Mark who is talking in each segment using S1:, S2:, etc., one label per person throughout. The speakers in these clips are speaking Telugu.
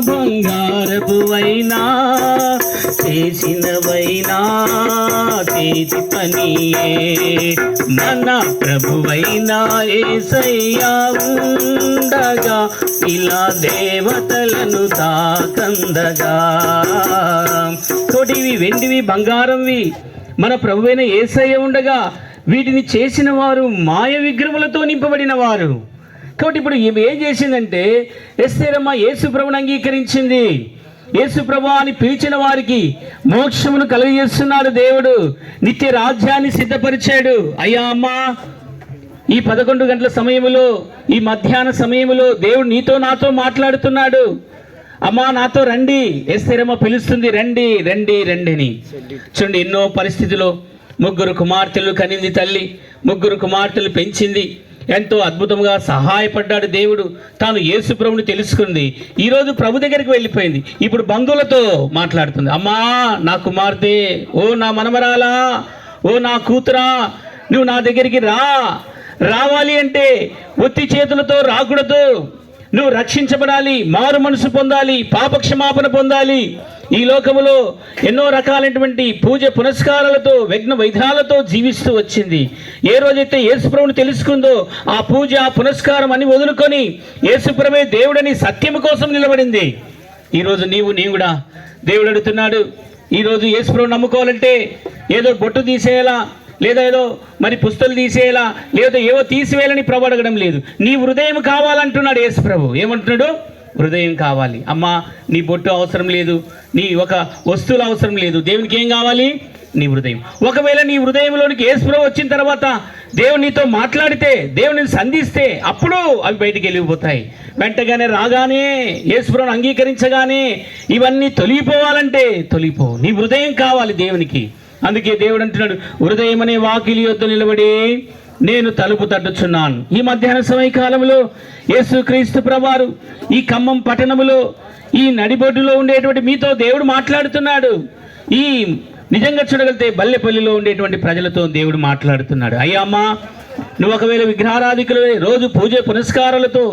S1: బంగారపువైనా చేసినవైనా చేతి పనియే, మన ప్రభువైనా యేసయ్యా ఉండగా ఇలా దేవతలను తాకందగా. తోటివి వెండివి బంగారంవి మన ప్రభువైన యేసయ్య ఉండగా వీటిని చేసిన వారు మాయ విగ్రహములతో నింపబడిన వారు. కాబట్టి ఇప్పుడు ఈమె ఏం చేసిందంటే, ఎస్తేరమ్మ యేసు ప్రభుని అంగీకరించింది. యేసు ప్రభు అని పిలిచిన వారికి మోక్షమును కలుగజేస్తున్నాడు దేవుడు, నిత్య రాజ్యాన్ని సిద్ధపరిచాడు. అయ్యా అమ్మా, ఈ 11 గంటల సమయంలో, ఈ మధ్యాహ్న సమయంలో దేవుడు నీతో నాతో మాట్లాడుతున్నాడు. అమ్మా నాతో రండి, ఎస్తేరమ్మ పిలుస్తుంది, రండి రండి రండి అని. చూడండి, ఎన్నో పరిస్థితుల్లో 3 కుమార్తెలు కనింది తల్లి, 3 కుమార్తెలు పెంచింది. ఎంతో అద్భుతంగా సహాయపడ్డాడు దేవుడు. తాను యేసు ప్రభుని తెలుసుకుంది. ఈరోజు ప్రభు దగ్గరికి వెళ్ళిపోయింది. ఇప్పుడు బంధువులతో మాట్లాడుతుంది. అమ్మా నా కుమార్తె, ఓ నా మనమరాలా, ఓ నా కూతురా, నువ్వు నా దగ్గరికి రావాలి అంటే ఒత్తి చేతులతో రాకూడదు. నువ్వు రక్షించబడాలి, మారు మనసు పొందాలి, పాపక్షమాపణ పొందాలి. ఈ లోకములో ఎన్నో రకాలైనటువంటి పూజ పునస్కారాలతో విఘ్న వైద్యాలతో జీవిస్తూ వచ్చింది. ఏ రోజైతే యేసుప్రభుని తెలుసుకుందో ఆ పూజ పునస్కారం అని వదులుకొని యేసుప్రభే దేవుడని సత్యము కోసం నిలబడింది. ఈరోజు నేను కూడా దేవుడు అడుగుతున్నాడు. ఈరోజు యేసుప్రభుని నమ్ముకోవాలంటే ఏదో బొట్టు తీసేయాలా, లేదా ఏదో మరి పుస్తలు తీసేయాలా, లేదా ఏవో తీసివేయాలని ప్రభు అడగడం లేదు. నీ హృదయం కావాలంటున్నాడు యేసుప్రభు. ఏమంటున్నాడు? హృదయం కావాలి. అమ్మా నీ బొట్టు అవసరం లేదు, నీ ఒక వస్తువులు అవసరం లేదు. దేవునికి ఏం కావాలి? నీ హృదయం. ఒకవేళ నీ హృదయంలోనికి యేసుప్రభు వచ్చిన తర్వాత దేవుడు నీతో మాట్లాడితే, దేవుని సంధిస్తే అప్పుడు అవి బయటికి వెళ్ళిపోతాయి. వెంటగానే రాగానే యేసుప్రభుని అంగీకరించగానే ఇవన్నీ తొలగిపోవాలంటే తొలగిపోవు. నీ హృదయం కావాలి దేవునికి. అందుకే దేవుడు అంటున్నాడు, హృదయం అనే వాకిలి యొద్ద నిలబడి నేను తలుపు తట్టుచున్నాను. ఈ మధ్యాహ్న సమయకాలంలో యేసుక్రీస్తు ప్రభువారు ఈ ఖమ్మం పట్టణములో ఈ నడిబొడ్డులో ఉండేటువంటి మీతో దేవుడు మాట్లాడుతున్నాడు. ఈ నిజంగా చూడగలిగితే బల్లెపల్లిలో ఉండేటువంటి ప్రజలతో దేవుడు మాట్లాడుతున్నాడు. అయ్యా అమ్మా, నువ్వు ఒకవేళ విగ్రహారాధికులు రోజు పూజ పునస్కారాలతో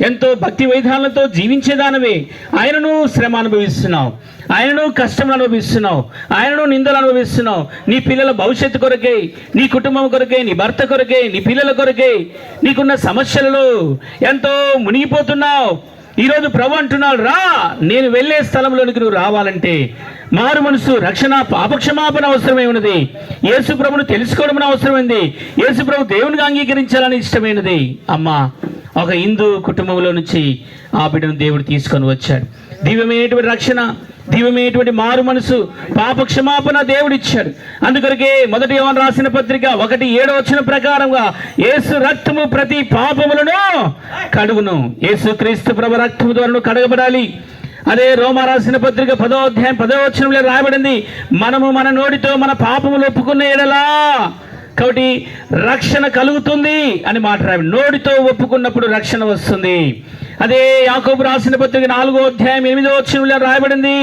S1: ఎంతో భక్తి వైధానాలతో జీవించేదానవే, ఆయనను శ్రమ అనుభవిస్తున్నావు, ఆయనను కష్టం అనుభవిస్తున్నావు, ఆయనను నిందలు అనుభవిస్తున్నావు. నీ పిల్లల భవిష్యత్తు కొరకే, నీ కుటుంబం కొరకే, నీ భర్త కొరకే, నీ పిల్లల కొరకే నీకున్న సమస్యలలో ఎంతో మునిగిపోతున్నావు. ఈరోజు ప్రభు అంటున్నాడు, రా, నేను వెళ్ళే స్థలంలోనికి నువ్వు రావాలంటే మారు మనసు, రక్షణ, పాపక్షమాపణ అవసరమై ఉన్నది. యేసు ప్రభును తెలుసుకోవడం అవసరమైంది. యేసు ప్రభు దేవునిగా అంగీకరించాలని ఇష్టమైనది. అమ్మా, ఒక హిందూ కుటుంబంలో నుంచి ఆ బిడ్డను దేవుడు తీసుకొని వచ్చాడు. దివ్యమైనటువంటి రక్షణ, దివ్యమైనటువంటి మారు మనసు, పాప క్షమాపణ దేవుడు ఇచ్చాడు. అందుకొరకే 1 యోహాను రాసిన పత్రిక 1:7 ప్రకారంగా యేసు రక్తము ప్రతి పాపములను కడుగును. యేసు క్రీస్తు ప్రభు రక్తము ద్వారా కడగబడాలి. అదే రోమా రాసిన పత్రిక 10:10 రాయబడింది, మనము మన నోటితో మన పాపములు ఒప్పుకున్న ఎడలా కాబట్టి రక్షణ కలుగుతుంది అని మాట రాయబడింది. నోటితో ఒప్పుకున్నప్పుడు రక్షణ వస్తుంది. అదే యాకోబు రాసిన పత్రిక 4:8 రాయబడింది,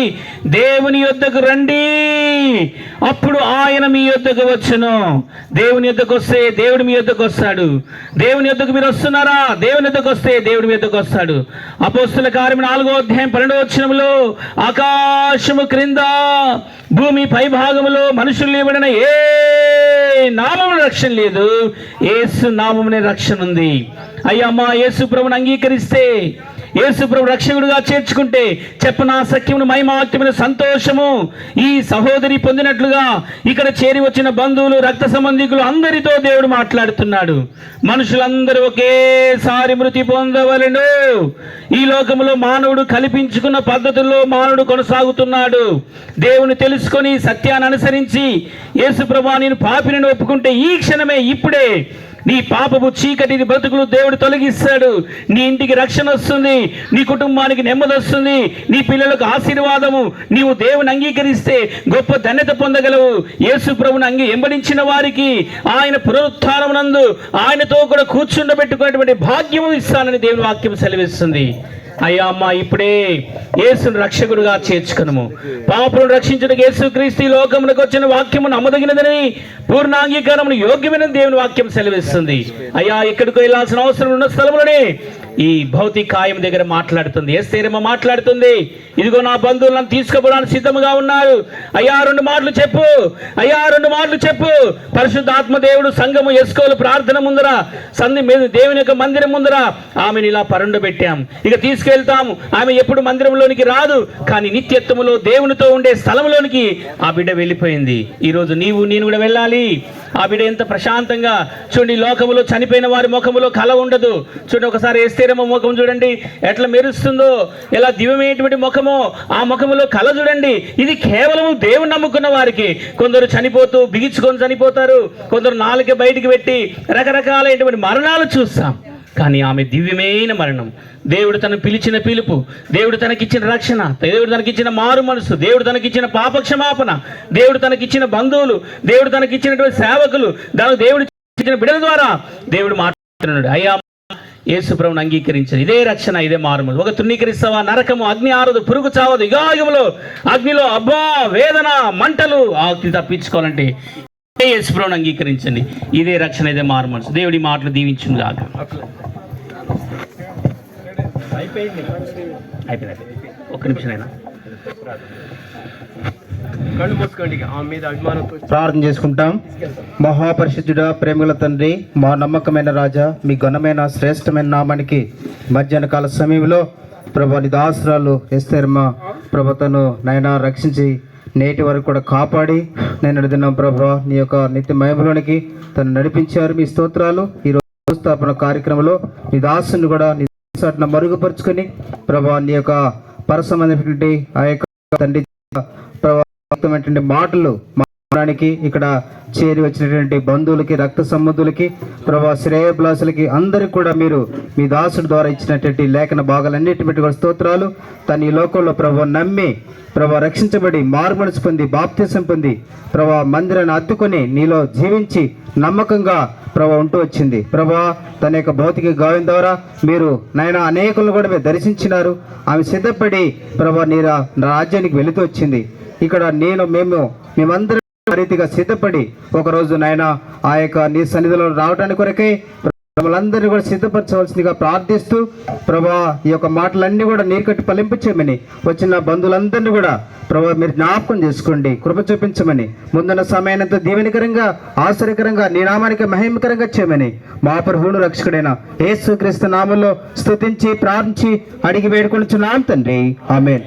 S1: దేవుని యొద్దకు రండి, అప్పుడు ఆయన మీ యొద్దకు వచ్చును. దేవుని యొద్దకు వస్తే దేవుడు మీ యొద్దకు వస్తాడు. దేవుని యొద్దకు మీరు వస్తున్నారా? దేవుని యొద్దకు వస్తే దేవుడి మీ యొద్దకు వస్తాడు. అపోస్తుల కార్యం 4:12 ఆకాశము క్రింద భూమి పై భాగములో మనుషులు ఇవ్వబడిన ఏ నామమున రక్షణ లేదు, యేసు నామమునే రక్షణ ఉంది. అయ్యమ్మా, యేసు ప్రభుని అంగీకరిస్తే, యేసు ప్రభు రక్షకుడుగా చేర్చుకుంటే చెప్పనా సఖ్యమును మహిమాత్యమైన సంతోషము ఈ సహోదరి పొందినట్లుగా ఇక్కడ చేరి వచ్చిన బంధువులు, రక్త సంబంధికులు అందరితో దేవుడు మాట్లాడుతున్నాడు. మనుషులందరూ ఒకేసారి మృతి పొందవలెను. ఈ లోకంలో మానవుడు కల్పించుకున్న పద్ధతుల్లో మానవుడు కొనసాగుతున్నాడు. దేవుని తెలుసుకొని సత్యాన్ని అనుసరించి యేసు ప్రభువా నేను పాపిని ఒప్పుకుంటే ఈ క్షణమే, ఇప్పుడే నీ పాపపు చీకటి బ్రతుకులు దేవుడు తొలగిస్తాడు. నీ ఇంటికి రక్షణ వస్తుంది, నీ కుటుంబానికి నెమ్మది వస్తుంది, నీ పిల్లలకు ఆశీర్వాదము. నీవు దేవుని అంగీకరిస్తే గొప్ప ధన్యత పొందగలవు. యేసు ప్రభుని వెంబడించిన వారికి ఆయన పునరుత్థానమునందు ఆయనతో కూడా కూర్చుండబెట్టుకునేటువంటి భాగ్యము ఇస్తానని దేవుని వాక్యం సెలవిస్తుంది. అయ్యా అమ్మా, ఇప్పుడే యేసును రక్షకుడుగా చేర్చుకును. పాపులను రక్షించడానికి యేసుక్రీస్తు ఈ లోకమునకు వచ్చిన వాక్యము నమ్మదగినదని, పూర్ణాంగీకారమును యోగ్యమైన దేవుని వాక్యం సెలవిస్తుంది. అయ్యా, ఎక్కడికి వెళ్ళాల్సిన అవసరం ఉన్న స్థలంలోనే ఈ భౌతిక కాయం దగ్గర మాట్లాడుతుంది. ఎస్తేరమ్మ మాట్లాడుతుంది, ఇదిగో నా బంధువులను తీసుకుపోవడానికి సిద్ధంగా ఉన్నారు. అయ్యా 2 మాటలు చెప్పు, అయ్యా 2 మాటలు చెప్పు. పరిశుద్ధాత్మ దేవుడు సంఘము ఎస్కోలు ప్రార్థన ముందర దేవుని యొక్క మందిరం ముందర ఆమెను ఇలా పరుండబెట్టాం. ఇక తీసుకెళ్తాము. ఆమె ఎప్పుడు మందిరంలోనికి రాదు, కానీ నిత్యత్వములో దేవునితో ఉండే స్థలంలోనికి ఆ బిడ్డ వెళ్ళిపోయింది. ఈరోజు నేను కూడా వెళ్ళాలి. ఆ బిడ్డ ఎంత ప్రశాంతంగా చూడండి. లోకములో చనిపోయిన వారి ముఖములో కళ ఉండదు. చూడండి, ఒకసారి ఎస్తేరమ్మ ముఖం చూడండి ఎట్లా మెరుస్తుందో, ఎలా దివ్యమైనటువంటి ముఖమో. ఆ ముఖములో కళ చూడండి. ఇది కేవలం దేవుని నమ్ముకున్న వారికి. కొందరు చనిపోతూ బిగించుకొని చనిపోతారు, కొందరు నాలుక బయటికి పెట్టి రకరకాలైనటువంటి మరణాలు చూస్తాం. కానీ ఆమె దివ్యమైన మరణం. దేవుడు తను పిలిచిన పిలుపు, దేవుడు తనకిచ్చిన రక్షణ, దేవుడు తనకిచ్చిన మారు మనసు, దేవుడు తనకిచ్చిన పాపక్షమాపణ, దేవుడు తనకిచ్చిన బంధువులు, దేవుడు తనకిచ్చినటువంటి సేవకులు, దేవుడు ఇచ్చిన బిడ్డల ద్వారా దేవుడు మాట్లాడుతున్నాడు. అయ్యా యేసు ప్రభువును అంగీకరించదు. ఇదే రక్షణ, ఇదే మారుమూలు. ఒక తృణీకరిస్తావా, నరకము, అగ్ని ఆరదు, పురుగు చావదు. యుగాయుగములో అగ్నిలో అబ్బా వేదన మంటలు ఆగ్ని తప్పించుకోవాలంటే యేసు ప్రభువును అంగీకరించండి. ఇదే రక్షణ, ఇదే మారు మనసు. దేవుడి మాటలు దీవించును గాక. అయిపోయింది. ఒక్క నిమిషమైనా
S2: కళ్ళు మూసుకోండి. ఆమె మీద అభిమానంతో
S3: ప్రార్థన చేసుకుంటాం. మహాపరిశుద్ధుడా, ప్రేమగల తండ్రి, మా నమ్మకమైన రాజా, మీ ఘనమైన శ్రేష్టమైన నామానికి మధ్యాహ్న కాల సమయంలో ప్రభా నీ దాసురాలు ఎస్తేరమ్మ ప్రభతను నైనా రక్షించి నేటి వరకు కూడా కాపాడి నేను అడిగిన ప్రభా నీ యొక్క నిత్య మహిమలోనికి తను నడిపించారు. మీ స్తోత్రాలు. ఈరోజు స్థాపన కార్యక్రమంలో నీ దాసుని కూడా నీ సాటిన మరుగుపరుచుకొని ప్రభా నీ యొక్క పరసమైనటువంటి ఆ యొక్క తండ్రి ప్రభావితమైనటువంటి మాటలు మాట్లాడడానికి ఇక్కడ చేరి వచ్చినటువంటి బంధువులకి, రక్త సంబంధులకి, ప్రభా శ్రేయభిలాసులకి అందరికి కూడా మీరు మీ దాసుడి ద్వారా ఇచ్చినటువంటి లేఖన భాగాలన్నిటి బట్టి కూడా స్తోత్రాలు. తన ఈ లోకంలో ప్రభా నమ్మి ప్రభా రక్షించబడి మారుమనసు పొంది బాప్తిసం పొంది ప్రభా మందిరాన్ని అద్దుకొని నీలో జీవించి నమ్మకంగా ప్రభా ఉంటూ వచ్చింది. ప్రభా తన యొక్క భౌతిక గాయం ద్వారా మీరు నాయన అనేకులను కూడా మీరు దర్శించినారు. ఆమె సిద్ధపడి ప్రభా నీ రాజ్యానికి వెళుతూ వచ్చింది. ఇక్కడ మేమందరం రీతిగా సిద్ధపడి ఒకరోజు నాయన ఆ యొక్క నీ సన్నిధిలో రావడానికి కొరకై మమ్మల్ందరినీ కూడా సిద్ధపరచవలసిందిగా ప్రార్థిస్తూ ప్రభా ఈ యొక్క మాటలన్నీ కూడా నీరుకట్టి ఫలింపచేయమని వచ్చిన బంధువులందరినీ కూడా ప్రభా మీరు జ్ఞాపకం చేసుకోండి, కృప చూపించమని ముందున్న సమయానంతా దీవెనకరంగా ఆశ్చర్యకరంగా నీ నామానికి మహిమకరంగా చేయమని మా ప్రభువును రక్షకుడైన యేసుక్రీస్తు నామములో స్తుతించి ప్రార్థించి అడిగి వేడుకొనుచున్నాం తండ్రి. ఆమేన్.